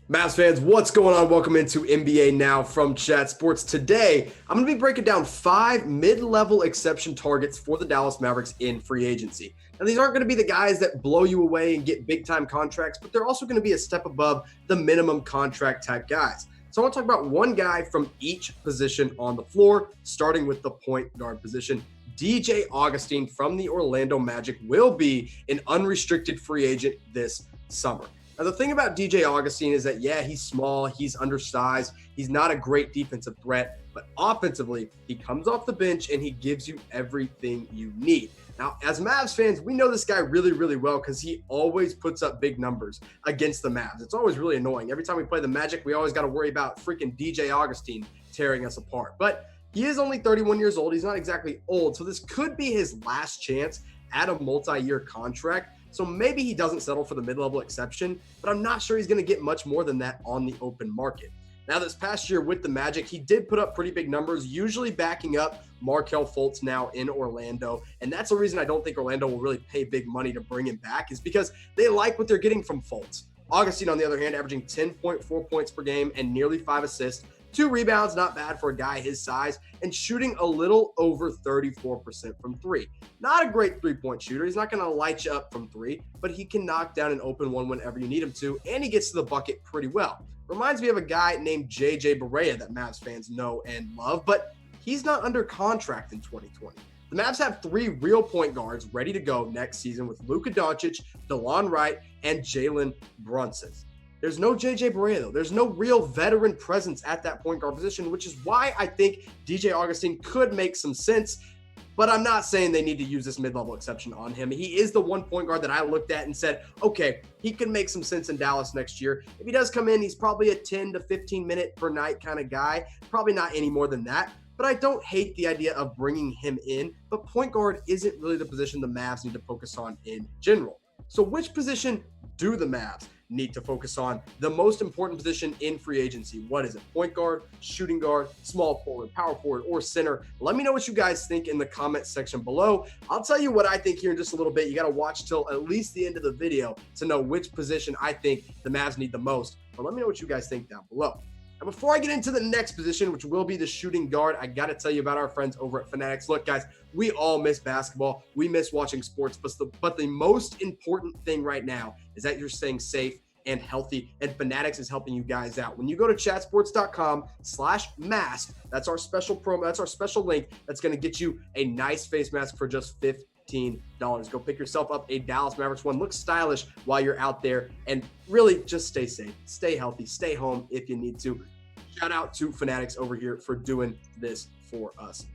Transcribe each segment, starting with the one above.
Mavs fans, what's going on? Welcome into NBA Now from Chat Sports. Today, I'm going to be breaking down 5 mid-level exception targets for the Dallas Mavericks in free agency. Now, these aren't going to be the guys that blow you away and get big-time contracts, but they're also going to be a step above the minimum contract type guys. So I want to talk about one guy from each position on the floor, starting with the point guard position. DJ Augustin from the Orlando Magic will be an unrestricted free agent this summer. Now, the thing about DJ Augustine is that, yeah, he's small, he's undersized, he's not a great defensive threat, but offensively, he comes off the bench and he gives you everything you need. Now, as Mavs fans, we know this guy really, really well because he always puts up big numbers against the Mavs. It's always really annoying. Every time we play the Magic, we always got to worry about freaking DJ Augustine tearing us apart. But he is only 31 years old. He's not exactly old, so this could be his last chance at a multi-year contract. So maybe he doesn't settle for the mid-level exception, but I'm not sure he's going to get much more than that on the open market. Now, this past year with the Magic, he did put up pretty big numbers, usually backing up Markelle Fultz now in Orlando. And that's the reason I don't think Orlando will really pay big money to bring him back, is because they like what they're getting from Fultz. Augustine, on the other hand, averaging 10.4 points per game and nearly 5 assists. 2 rebounds, not bad for a guy his size, and shooting a little over 34% from 3. Not a great three-point shooter. He's not going to light you up from 3, but he can knock down an open one whenever you need him to, and he gets to the bucket pretty well. Reminds me of a guy named JJ Barea that Mavs fans know and love, but he's not under contract in 2020. The Mavs have 3 real point guards ready to go next season with Luka Doncic, Delon Wright, and Jalen Brunson. There's no JJ Barea, though. There's no real veteran presence at that point guard position, which is why I think DJ Augustine could make some sense. But I'm not saying they need to use this mid-level exception on him. He is the one point guard that I looked at and said, okay, he can make some sense in Dallas next year. If he does come in, he's probably a 10 to 15 minute per night kind of guy. Probably not any more than that. But I don't hate the idea of bringing him in. But point guard isn't really the position the Mavs need to focus on in general. So which position do the Mavs need to focus on? The most important position in free agency. What is it? Point guard, shooting guard, small forward, power forward, or center? Let me know what you guys think in the comment section below. I'll tell you what I think here in just a little bit. You got to watch till at least the end of the video to know which position I think the Mavs need the most. But let me know what you guys think down below. Now, before I get into the next position, which will be the shooting guard, I got to tell you about our friends over at Fanatics. Look, guys, we all miss basketball. We miss watching sports, but the most important thing right now is that you're staying safe and healthy, and Fanatics is helping you guys out. When you go to chatsports.com/mask, that's our special promo, that's our special link that's going to get you a nice face mask for just $15. Go pick yourself up a Dallas Mavericks one. Look stylish while you're out there, and really just stay safe, stay healthy, stay home if you need to. Shout out to Fanatics over here for doing this for us.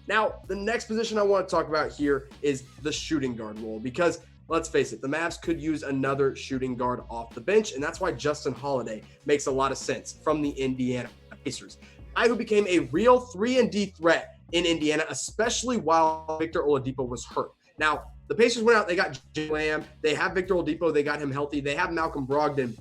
Now, the next position I want to talk about here is the shooting guard role, because let's face it, the Mavs could use another shooting guard off the bench, and that's why Justin Holiday makes a lot of sense from the Indiana Pacers. A guy who became a real 3-and-D threat in Indiana, especially while Victor Oladipo was hurt. Now, the Pacers went out, they got Jalen, they have Victor Oladipo, they got him healthy, they have Malcolm Brogdon.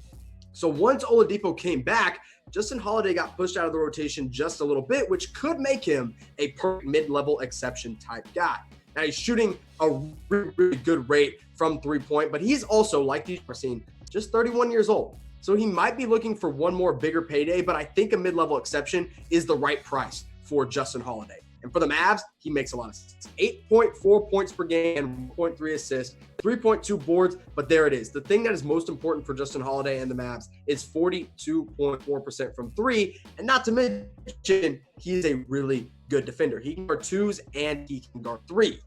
So once Oladipo came back, Justin Holiday got pushed out of the rotation just a little bit, which could make him a perfect mid-level exception type guy. Now, he's shooting a really, really good rate from three-point, but he's also, like these are seeing, just 31 years old. So he might be looking for one more bigger payday, but I think a mid-level exception is the right price for Justin Holiday. And for the Mavs, he makes a lot of sense. 8.4 points per game and 1.3 assists, 3.2 boards, but there it is. The thing that is most important for Justin Holiday and the Mavs is 42.4% from 3, and not to mention, he is a really good defender. He can guard 2s and he can guard 3s.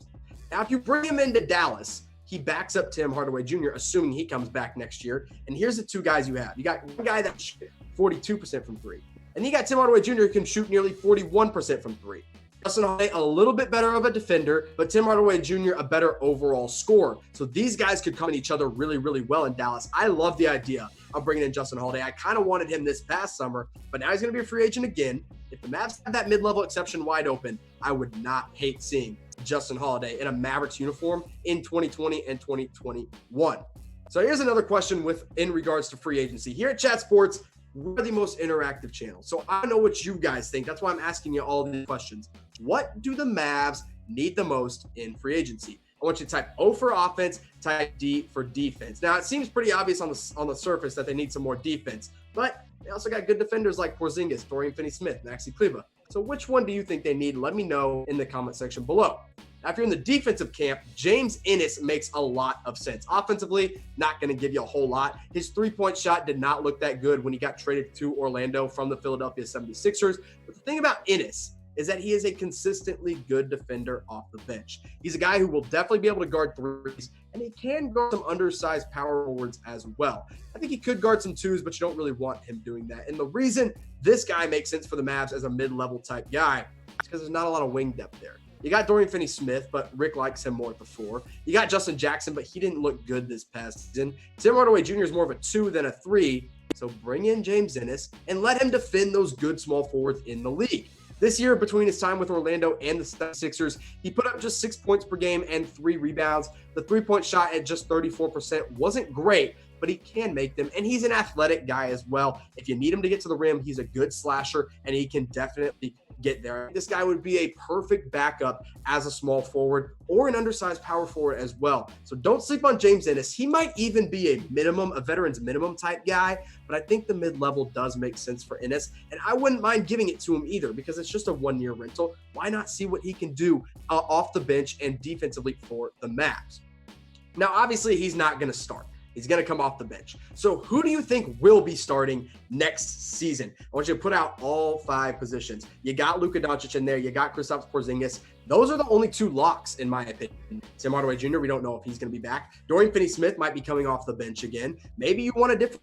Now, if you bring him into Dallas, he backs up Tim Hardaway Jr., assuming he comes back next year. And here's the 2 guys you have. You got one guy that shoots 42% from 3, and you got Tim Hardaway Jr. who can shoot nearly 41% from 3. Justin Holiday, a little bit better of a defender, but Tim Hardaway Jr., a better overall scorer. So these guys could come in each other really, really well in Dallas. I love the idea of bringing in Justin Holiday. I kind of wanted him this past summer, but now he's going to be a free agent again. If the Mavs have that mid-level exception wide open, I would not hate seeing Justin Holiday in a Mavericks uniform in 2020 and 2021. So here's another question in regards to free agency. Here at Chat Sports, we're the most interactive channel. So I know what you guys think. That's why I'm asking you all these questions. What do the Mavs need the most in free agency? I want you to type O for offense, type D for defense. Now, it seems pretty obvious on the surface that they need some more defense, But they also got good defenders like Porzingis, Dorian Finney-Smith, Maxi Kleber. So which one do you think they need? Let me know in the comment section below. Now, if you're in the defensive camp, James Ennis makes a lot of sense. Offensively, not going to give you a whole lot. His three-point shot did not look that good when he got traded to Orlando from the Philadelphia 76ers. But the thing about Ennis is that he is a consistently good defender off the bench. He's a guy who will definitely be able to guard threes, and he can guard some undersized power forwards as well. I think he could guard some twos, but you don't really want him doing that. And the reason this guy makes sense for the Mavs as a mid-level type guy is because there's not a lot of wing depth there. You got Dorian Finney-Smith, but Rick likes him more at the 4. You got Justin Jackson, but he didn't look good this past season. Tim Hardaway Jr. is more of a 2 than a 3, so bring in James Ennis and let him defend those good small forwards in the league. This year, between his time with Orlando and the Sixers, he put up just 6 points per game and 3 rebounds. The three-point shot at just 34% wasn't great, but he can make them, and he's an athletic guy as well. If you need him to get to the rim, he's a good slasher, and he can definitely get there. This guy would be a perfect backup as a small forward or an undersized power forward as well. So don't sleep on James Ennis. He might even be a veteran's minimum type guy, but I think the mid-level does make sense for Ennis, and I wouldn't mind giving it to him either because it's just a one-year rental. Why not see what he can do off the bench and defensively for the Mavs? Now, obviously, he's not going to start. He's going to come off the bench. So who do you think will be starting next season? I want you to put out all 5 positions. You got Luka Doncic in there. You got Kristaps Porzingis. Those are the only 2 locks, in my opinion. Tim Hardaway Jr., we don't know if he's going to be back. Dorian Finney-Smith might be coming off the bench again. Maybe you want a different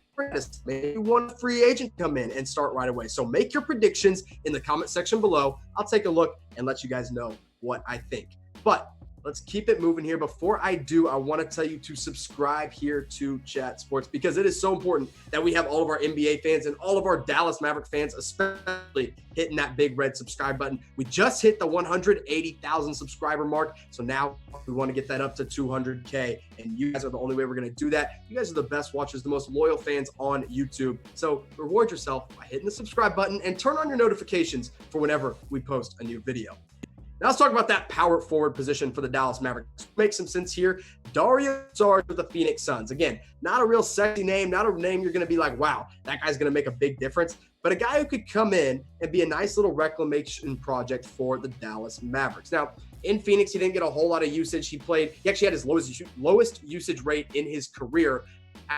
maybe you want a free agent to come in and start right away. So make your predictions in the comment section below. I'll take a look and let you guys know what I think. But let's keep it moving here. Before I do, I want to tell you to subscribe here to Chat Sports because it is so important that we have all of our NBA fans and all of our Dallas Maverick fans, especially hitting that big red subscribe button. We just hit the 180,000 subscriber mark. So now we want to get that up to 200K. And you guys are the only way we're going to do that. You guys are the best watchers, the most loyal fans on YouTube. So reward yourself by hitting the subscribe button and turn on your notifications for whenever we post a new video. Now let's talk about that power forward position for the Dallas Mavericks. Make some sense here. Dario Saric with the Phoenix Suns. Again, not a real sexy name, not a name you're going to be like, wow, that guy's going to make a big difference. But a guy who could come in and be a nice little reclamation project for the Dallas Mavericks. Now, in Phoenix, he didn't get a whole lot of usage. He actually had his lowest usage rate in his career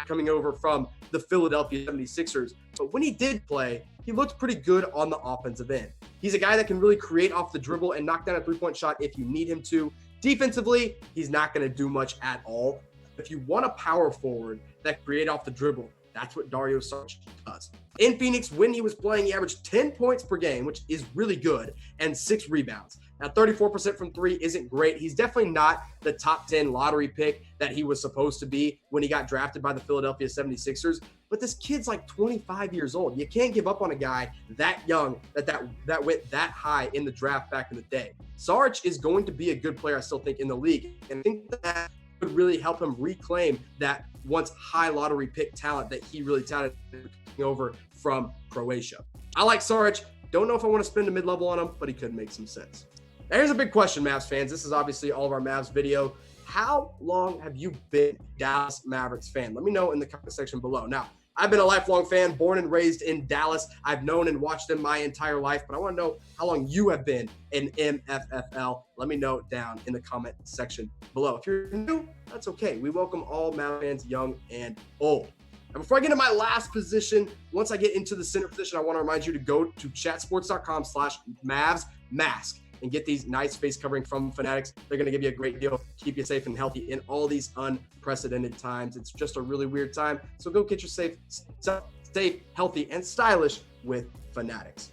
coming over from the Philadelphia 76ers. But when he did play, he looked pretty good on the offensive end. He's a guy that can really create off the dribble and knock down a three-point shot if you need him to. Defensively, he's not going to do much at all. If you want a power forward that create off the dribble, that's what Dario Saric does. In Phoenix, when he was playing, he averaged 10 points per game, which is really good, and 6 rebounds. Now, 34% from 3 isn't great. He's definitely not the top 10 lottery pick that he was supposed to be when he got drafted by the Philadelphia 76ers. But this kid's like 25 years old. You can't give up on a guy that young that went that high in the draft back in the day. Saric is going to be a good player, I still think, in the league. And I think that would really help him reclaim that once high lottery pick talent that he really touted over from Croatia. I like Saric. Don't know if I want to spend a mid-level on him, but he could make some sense. Now, here's a big question, Mavs fans. This is obviously all of our Mavs video. How long have you been a Dallas Mavericks fan? Let me know in the comment section below. Now, I've been a lifelong fan, born and raised in Dallas. I've known and watched them my entire life, but I want to know how long you have been in MFFL. Let me know down in the comment section below. If you're new, that's okay. We welcome all Mavs fans, young and old. And before I get into my last position, once I get into the center position, I want to remind you to go to chatsports.com/MavsMask and get these nice face covering from Fanatics. They're going to give you a great deal, keep you safe and healthy in all these unprecedented times. It's just a really weird time. So go get your safe, healthy, and stylish with Fanatics.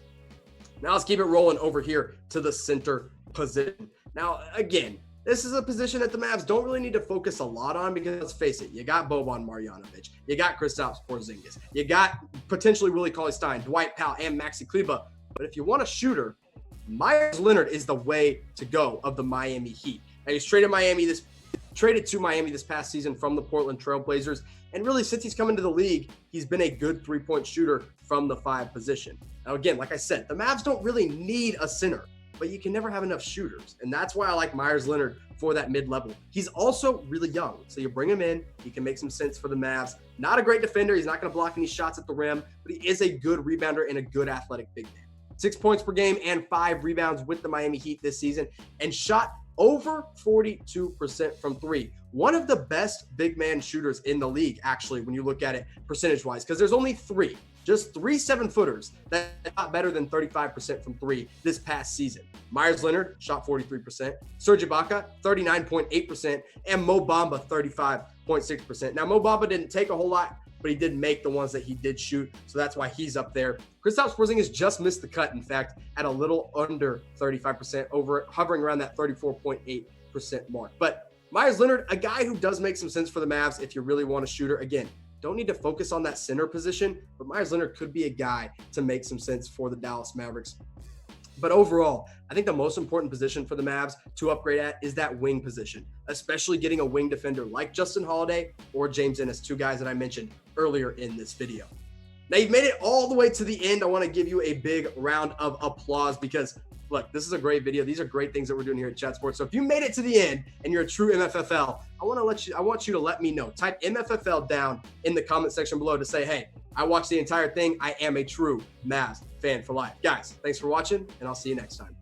Now let's keep it rolling over here to the center position. Now, again, this is a position that the Mavs don't really need to focus a lot on because, let's face it, you got Boban Marjanovic, you got Kristaps Porzingis, you got potentially Willie Cauley-Stein, Dwight Powell, and Maxi Kleber. But if you want a shooter, Meyers Leonard is the way to go of the Miami Heat. Now, he's traded to Miami this past season from the Portland Trail Blazers. And really, since he's come into the league, he's been a good three-point shooter from the 5 position. Now, again, like I said, the Mavs don't really need a center. but you can never have enough shooters. And that's why I like Meyers Leonard for that mid-level. He's also really young. So you bring him in, he can make some sense for the Mavs. Not a great defender. He's not going to block any shots at the rim, but he is a good rebounder and a good athletic big man. 6 points per game and 5 rebounds with the Miami Heat this season, and shot over 42% from three. One of the best big man shooters in the league, actually, when you look at it percentage-wise, because there's only just three 7-footers that shot better than 35% from three this past season. Meyers Leonard shot 43%, Serge Ibaka 39.8%, and Mo Bamba 35.6%. Now, Mo Bamba didn't take a whole lot, but he did make the ones that he did shoot, so that's why he's up there. Kristaps Porzingis just missed the cut, in fact, at a little under 35%, hovering around that 34.8% mark. But Meyers Leonard, a guy who does make some sense for the Mavs if you really want a shooter. Again, don't need to focus on that center position, but Meyers Leonard could be a guy to make some sense for the Dallas Mavericks. But overall, I think the most important position for the Mavs to upgrade at is that wing position, especially getting a wing defender like Justin Holiday or James Ennis, two guys that I mentioned earlier in this video. Now, you've made it all the way to the end. I want to give you a big round of applause because, look, this is a great video. These are great things that we're doing here at Chat Sports. So if you made it to the end and you're a true MFFL, I want you to let me know. Type MFFL down in the comment section below to say, hey, I watched the entire thing. I am a true Mavs fan for life. Guys, thanks for watching, and I'll see you next time.